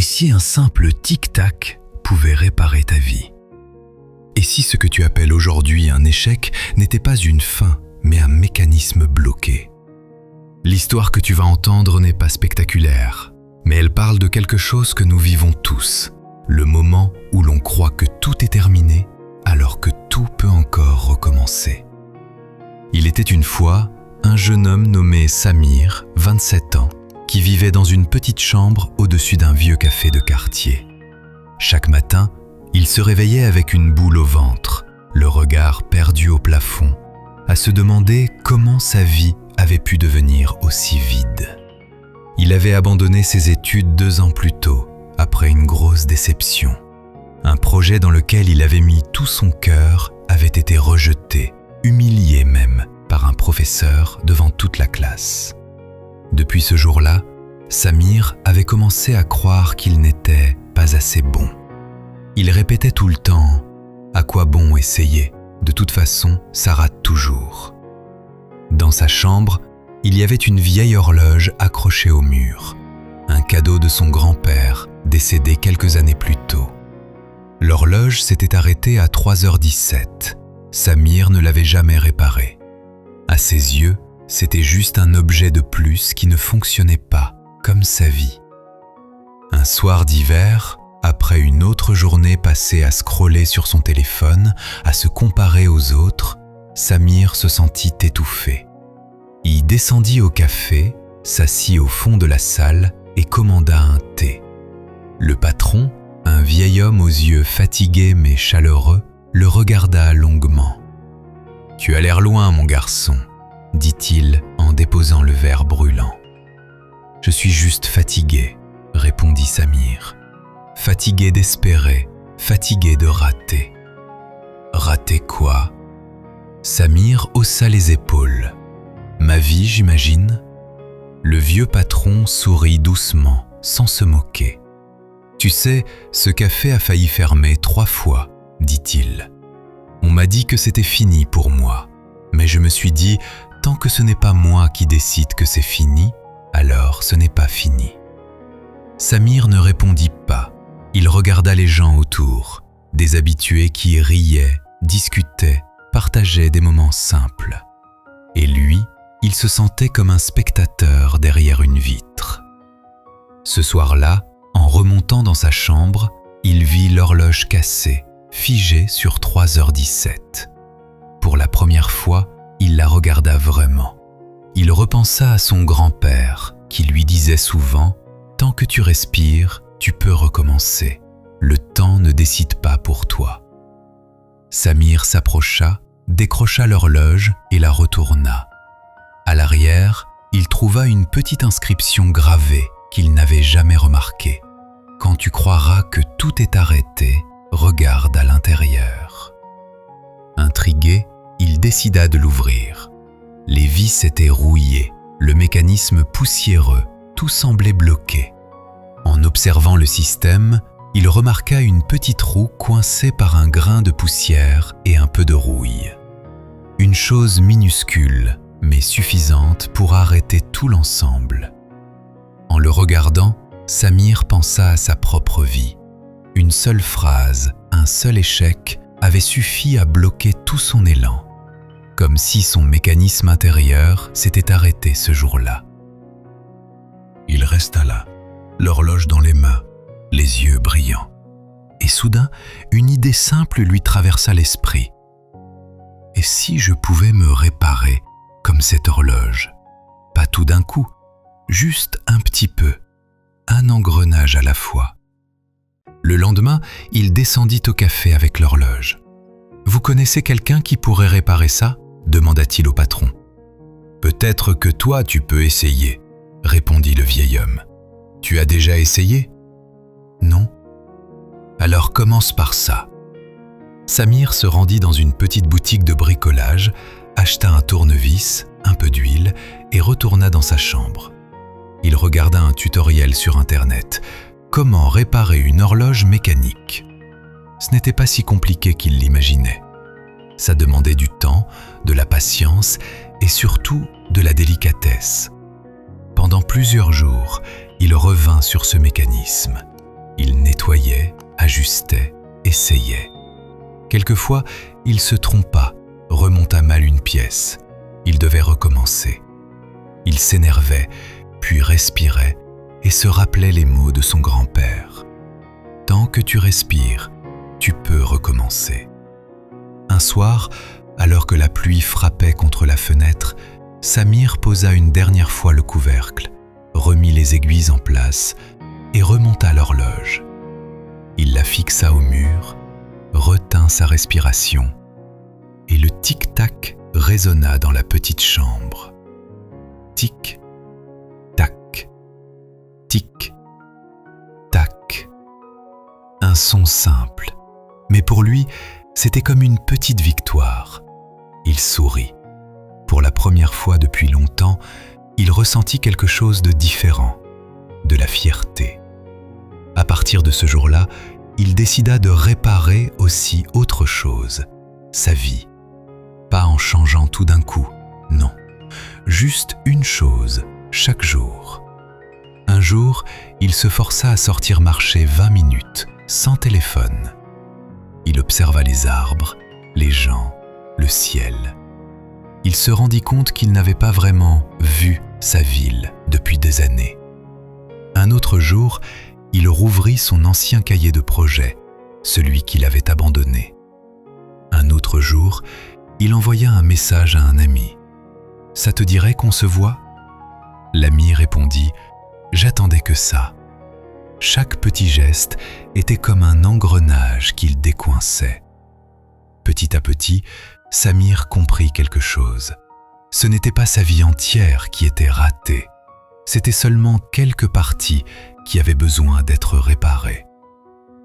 si un simple tic-tac pouvait réparer ta vie? Et si ce que tu appelles aujourd'hui un échec n'était pas une fin, mais un mécanisme bloqué? L'histoire que tu vas entendre n'est pas spectaculaire, mais elle parle de quelque chose que nous vivons tous, le moment où l'on croit que tout est terminé, alors que tout peut encore recommencer. Il était une fois un jeune homme nommé Samir, 27 ans, qui vivait dans une petite chambre au-dessus d'un vieux café de quartier. Chaque matin, il se réveillait avec une boule au ventre, le regard perdu au plafond, à se demander comment sa vie avait pu devenir aussi vide. Il avait abandonné ses études 2 ans plus tôt, après une grosse déception. Un projet dans lequel il avait mis tout son cœur avait été rejeté, humilié même, par un professeur devant toute la classe. Depuis ce jour-là, Samir avait commencé à croire qu'il n'était pas assez bon. Il répétait tout le temps « À quoi bon essayer? De toute façon, ça rate toujours ». Dans sa chambre, il y avait une vieille horloge accrochée au mur, un cadeau de son grand-père, décédé quelques années plus tôt. L'horloge s'était arrêtée à 3h17. Samir ne l'avait jamais réparée. À ses yeux, c'était juste un objet de plus qui ne fonctionnait pas, comme sa vie. Un soir d'hiver, après une autre journée passée à scroller sur son téléphone, à se comparer aux autres, Samir se sentit étouffé. Il descendit au café, s'assit au fond de la salle et commanda un thé. Le patron, un vieil homme aux yeux fatigués mais chaleureux, le regarda longuement. « Tu as l'air loin, mon garçon », dit-il en déposant le verre brûlant. « Je suis juste fatigué », répondit Samir. « Fatigué d'espérer, fatigué de rater. »« Rater quoi ?» Samir haussa les épaules. « Ma vie, j'imagine ?» Le vieux patron sourit doucement, sans se moquer. « Tu sais, ce café a failli fermer 3 fois, dit-il. On m'a dit que c'était fini pour moi, mais je me suis dit, tant que ce n'est pas moi qui décide que c'est fini, alors ce n'est pas fini. » Samir ne répondit pas. Il regarda les gens autour, des habitués qui riaient, discutaient, partageaient des moments simples. Et lui, il se sentait comme un spectateur derrière une vitre. Ce soir-là, en remontant dans sa chambre, il vit l'horloge cassée, figée sur 3h17. Pour la première fois, il la regarda vraiment. Il repensa à son grand-père, qui lui disait souvent « Tant que tu respires, tu peux recommencer. Le temps ne décide pas pour toi. » Samir s'approcha, décrocha l'horloge et la retourna. À l'arrière, il trouva une petite inscription gravée qu'il n'avait jamais remarquée. « Quand tu croiras que tout est arrêté, regarde à l'intérieur. » Intrigué, il décida de l'ouvrir. Les vis étaient rouillées, le mécanisme poussiéreux, tout semblait bloqué. En observant le système, il remarqua une petite roue coincée par un grain de poussière et un peu de rouille. Une chose minuscule, mais suffisante pour arrêter tout l'ensemble. En le regardant, Samir pensa à sa propre vie. Une seule phrase, un seul échec avait suffi à bloquer tout son élan, comme si son mécanisme intérieur s'était arrêté ce jour-là. Il resta là, l'horloge dans les mains, les yeux brillants. Et soudain, une idée simple lui traversa l'esprit. Et si je pouvais me réparer comme cette horloge? Pas tout d'un coup, juste un petit peu, un engrenage à la fois. Le lendemain, il descendit au café avec l'horloge. « Vous connaissez quelqu'un qui pourrait réparer ça ?» demanda-t-il au patron. « Peut-être que toi tu peux essayer, » répondit le vieil homme. « Tu as déjà essayé ?»« Non. »« Alors commence par ça. » Samir se rendit dans une petite boutique de bricolage, acheta un tournevis, un peu d'huile et retourna dans sa chambre. Il regarda un tutoriel sur Internet. Comment réparer une horloge mécanique? Ce n'était pas si compliqué qu'il l'imaginait. Ça demandait du temps, de la patience et surtout de la délicatesse. Pendant plusieurs jours, il revint sur ce mécanisme. ajustait, essayait. Quelquefois, il se trompa, remonta mal une pièce. Il devait recommencer. Il s'énervait, puis respirait et se rappelait les mots de son grand-père. « Tant que tu respires, tu peux recommencer. » Un soir, alors que la pluie frappait contre la fenêtre, Samir posa une dernière fois le couvercle, remit les aiguilles en place et remonta l'horloge. Il la fixa au mur, retint sa respiration et le tic-tac résonna dans la petite chambre. Tic-tac, tic-tac. Un son simple, mais pour lui, c'était comme une petite victoire. Il sourit. Pour la première fois depuis longtemps, il ressentit quelque chose de différent, de la fierté. À partir de ce jour-là, il décida de réparer aussi autre chose, sa vie. Pas en changeant tout d'un coup, non. Juste une chose, chaque jour. Un jour, il se força à sortir marcher 20 minutes, sans téléphone. Il observa les arbres, les gens, le ciel. Il se rendit compte qu'il n'avait pas vraiment vu sa ville depuis des années. Un autre jour, il rouvrit son ancien cahier de projet, celui qu'il avait abandonné. Un autre jour, il envoya un message à un ami. « Ça te dirait qu'on se voit ?» L'ami répondit « J'attendais que ça. » Chaque petit geste était comme un engrenage qu'il décoinçait. Petit à petit, Samir comprit quelque chose. Ce n'était pas sa vie entière qui était ratée. C'était seulement quelques parties qui avaient besoin d'être réparées.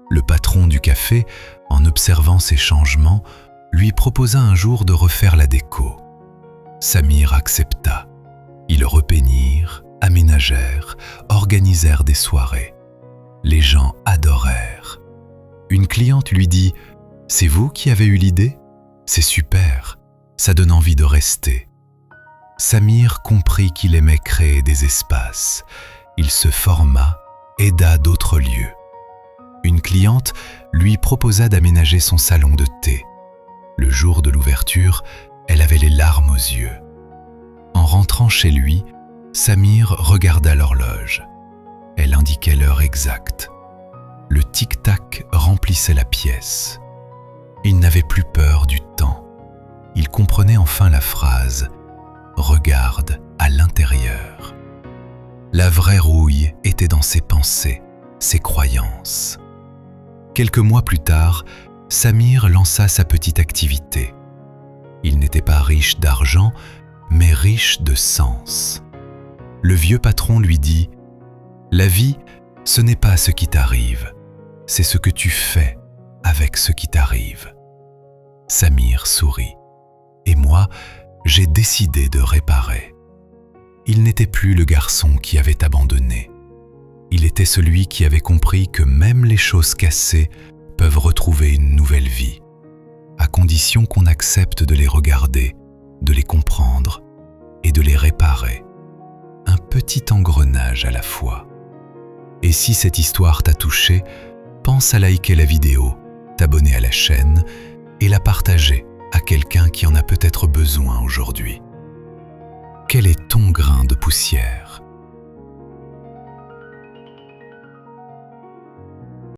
Le patron du café, en observant ces changements, lui proposa un jour de refaire la déco. Samir accepta. Ils repeignirent, aménagèrent, organisèrent des soirées. Les gens adorèrent. Une cliente lui dit « C'est vous qui avez eu l'idée ? C'est super, ça donne envie de rester. » Samir comprit qu'il aimait créer des espaces. Il se forma, aida d'autres lieux. Une cliente lui proposa d'aménager son salon de thé. Le jour de l'ouverture, elle avait les larmes aux yeux. En rentrant chez lui, Samir regarda l'horloge. Elle indiquait l'heure exacte. Le tic-tac remplissait la pièce. Il n'avait plus peur du temps. Il comprenait enfin la phrase « Regarde à l'intérieur ». La vraie rouille était dans ses pensées, ses croyances. Quelques mois plus tard, Samir lança sa petite activité. Il n'était pas riche d'argent, mais riche de sens. Le vieux patron lui dit « La vie, ce n'est pas ce qui t'arrive, c'est ce que tu fais avec ce qui t'arrive. » Samir sourit. « Et moi, j'ai décidé de réparer. » Il n'était plus le garçon qui avait abandonné. Il était celui qui avait compris que même les choses cassées peuvent retrouver une nouvelle vie, à condition qu'on accepte de les regarder, de les comprendre et de les réparer. Un petit engrenage à la fois. Et si cette histoire t'a touché, pense à liker la vidéo, t'abonner à la chaîne et la partager à quelqu'un qui en a peut-être besoin aujourd'hui. Quel est ton grain de poussière ?